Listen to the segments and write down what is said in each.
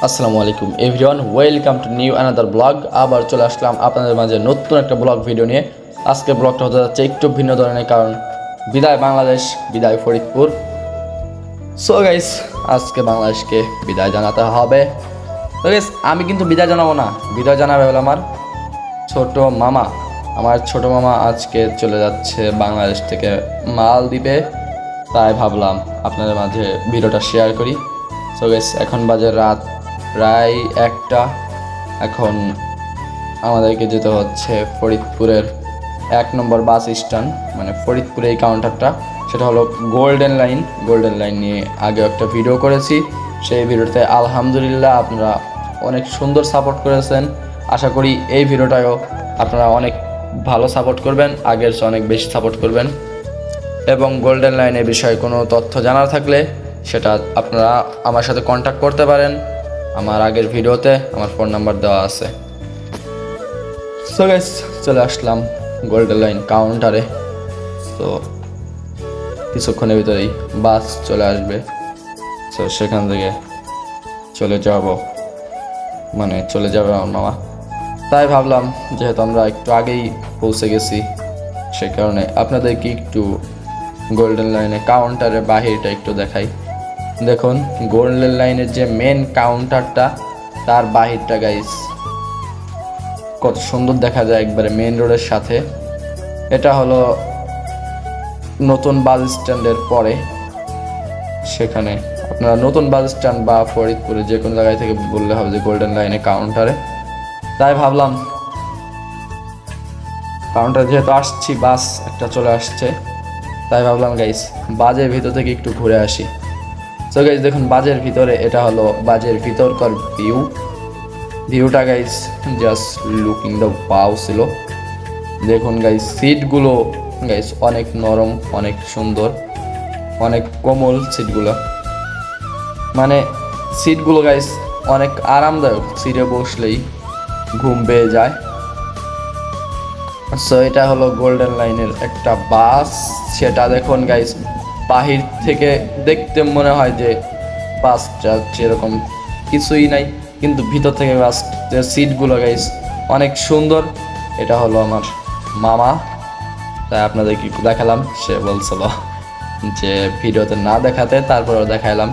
আসসালামু আলাইকুম everyone, welcome to new another blog. আবার চলে আসলাম আপনাদের মাঝে নতুন একটা ব্লগ ভিডিও নিয়ে। আজকে ব্লগটা হতে যাচ্ছে একটু ভিন্ন ধরনের, কারণ বিদায় বাংলাদেশ, বিদায় ফরিদপুর। সো গাইস, আজকে বাংলাদেশকে বিদায় জানাতে হবে। তো গাইস, আমি কিন্তু বিদায় জানাবো না, বিদায় জানাবে হলো আমার ছোট মামা। আমার ছোট মামা আজকে চলে যাচ্ছে বাংলাদেশ থেকে মালদ্বীপে, তাই ভাবলাম আপনাদের মাঝে ভিডিওটা শেয়ার করি। সো গাইস, এখন বাজে রাত প্রায় 1টা। এখন আমাদেরকে যেতে হচ্ছে ফরিদপুরের 1 নম্বর বাস স্ট্যান্ড, মানে ফরিদপুরে এই কাউন্টারটা, সেটা হলো গোল্ডেন লাইন। গোল্ডেন লাইন নিয়ে আগে একটা ভিডিও করেছি, সেই ভিডিওতে আলহামদুলিল্লাহ আপনারা অনেক সুন্দর সাপোর্ট করেছেন। আশা করি এই ভিডিওটাও আপনারা অনেক ভালো সাপোর্ট করবেন, আগের চেয়ে অনেক বেশি সাপোর্ট করবেন। এবং গোল্ডেন লাইনের বিষয়ে কোনো তথ্য জানার থাকলে সেটা আপনারা আমার সাথে কন্ট্যাক্ট করতে পারেন। আমার আগের ভিডিওতে আমার ফোন নাম্বার দেওয়া আছে। সো গাইস, চলে আসলাম গোল্ডেন লাইন কাউন্টারে। তো কিছুক্ষণের ভিতরেই বাস চলে আসবে। তো সেখান থেকে চলে যাবে আমার মামা। তাই ভাবলাম যেহেতু আমরা একটু আগেই পৌঁছে গেছি, সে কারণে আপনাদেরকে একটু গোল্ডেন লাইনে কাউন্টারের বাহিরটা একটু দেখাই। দেখুন, গোল্ডেন লাইনের যে মেন কাউন্টারটা, তার বাহিরটা গাইস কত সুন্দর দেখা যায়, একবারে মেন রোডের সাথে। এটা হলো নতুন বাস স্ট্যান্ডের পরে। সেখানে আপনারা নতুন বাস স্ট্যান্ড বা ফরিদপুরে যে কোনো জায়গায় থেকে বললে হবে যে গোল্ডেন লাইনে কাউন্টারে। তাই ভাবলাম কাউন্টার যেহেতু আসছি, বাস একটা চলে আসছে, তাই ভাবলাম গাইস বাজের ভিতর থেকে একটু ঘুরে আসি। সো গাইস, দেখুন বাজের ভিতরে, এটা হলো বাজের ভিতরকার ভিউটা guys, just looking the wow ছিল। দেখুন গাইস, সিটগুলো গাইস অনেক নরম, অনেক সুন্দর, অনেক কোমল সিটগুলো। মানে সিটগুলো গাইস অনেক আরামদায়ক, সিটে বসলেই ঘুম পেয়ে যায়। সো এটা হলো গোল্ডেন লাইনের একটা বাস। সেটা দেখুন গাইস, বাহির থেকে দেখতে মনে হয় যে বাসটা যেরকম কিছুই নাই, কিন্তু ভিতর থেকে বাস সিটগুলো গাইস অনেক সুন্দর। এটা হলো আমার মামা, তাই আপনাদেরকে একটু দেখালাম। সে বলছিল যে ভিডিওতে না দেখাতে, তারপরেও দেখাইলাম,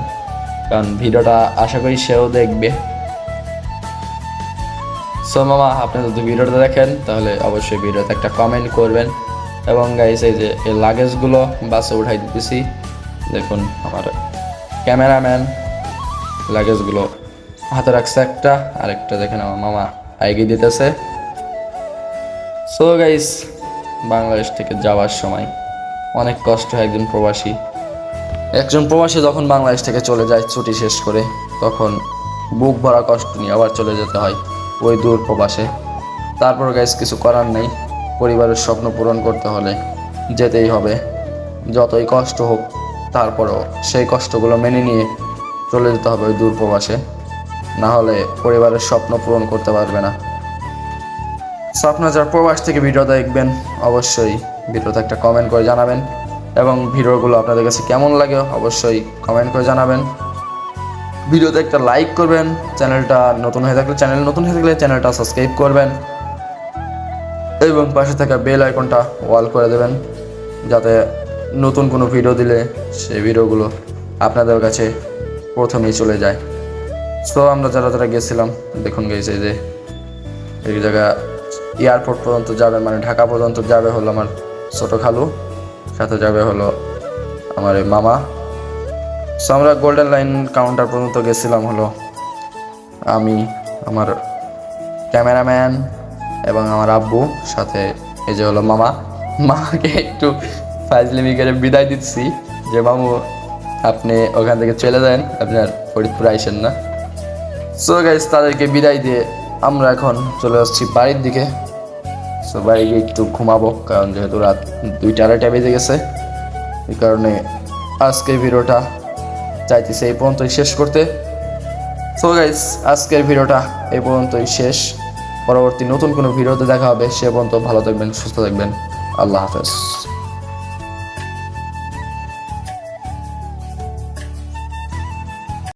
কারণ ভিডিওটা আশা করি সেও দেখবে। সো মামা, আপনি যদি ভিডিওটা দেখেন তাহলে অবশ্যই ভিডিওতে একটা কমেন্ট করবেন। এবং গাইস, এই যে এই লাগেজগুলো বাসে উঠাই দিতেছি। দেখুন আমার ক্যামেরাম্যান লাগেজগুলো হাতে রাখছে একটা, আরেকটা দেখেন আমার মামা এগিয়ে দিতেছে। সো গাইস, বাংলাদেশ থেকে যাওয়ার সময় অনেক কষ্ট হয় একজন প্রবাসী যখন বাংলাদেশ থেকে চলে যায় ছুটি শেষ করে, তখন বুক ভরা কষ্ট নিয়ে আবার চলে যেতে হয় ওই দূর প্রবাসে। তারপর গাইস কিছু করার নেই, পরিবারের স্বপ্ন পূরণ করতে হলে যেতেই হবে, যতই কষ্ট হোক। তারপরেও সেই কষ্টগুলো মেনে নিয়ে চলে যেতে হবে ওই দূর প্রবাসে, না হলে পরিবারের স্বপ্ন পূরণ করতে পারবে না। সো আপনারা যারা প্রবাস থেকে ভিডিও দেখবেন, অবশ্যই ভিডিওতে একটা কমেন্ট করে জানাবেন, এবং ভিডিওগুলো আপনাদের কাছে কেমন লাগে অবশ্যই কমেন্ট করে জানাবেন। ভিডিওতে একটা লাইক করবেন, চ্যানেলটা নতুন হয়ে থাকলে চ্যানেলটা সাবস্ক্রাইব করবেন, এবং পাশে থাকা বেল আইকনটা অল করে দেবেন, যাতে নতুন কোনো ভিডিও দিলে সেই ভিডিওগুলো আপনাদের কাছে প্রথমেই চলে যায়। সো আমরা যারা গেছিলাম, দেখুন গেছে যে এই জায়গা এয়ারপোর্ট পর্যন্ত যাবে, মানে ঢাকা পর্যন্ত যাবে হলো আমার ছোটো খালু, সাথে যাবে হলো আমার মামা। সো আমরা গোল্ডেন লাইন কাউন্টার পর্যন্ত গেছিলাম হলো আমি, আমার ক্যামেরাম্যান এবং আমার আব্বু, সাথে এই যে হলো মামা। মাকে একটু ফাজলিমি করে বিদায় দিচ্ছি যে মামু আপনি ওখান থেকে চলে যান, আপনার ফরিদপুর আইসেন না। সো গাইস, তাদেরকে বিদায় দিয়ে আমরা এখন চলে আসছি বাড়ির দিকে। সো বাড়ি গিয়ে একটু ঘুমাবো, কারণ যেহেতু রাত 2টা-2:30 বেজে গেছে। এই কারণে আজকের ভিডিওটা চাইতেছি এই পর্যন্তই শেষ করতে। সো গাইস, আজকের ভিডিওটা এই পর্যন্তই শেষ। পরবর্তী নতুন কোনো ভিডিওতে দেখা হবে, সে পর্যন্ত ভালো থাকবেন, সুস্থ থাকবেন। আল্লাহ হাফেজ।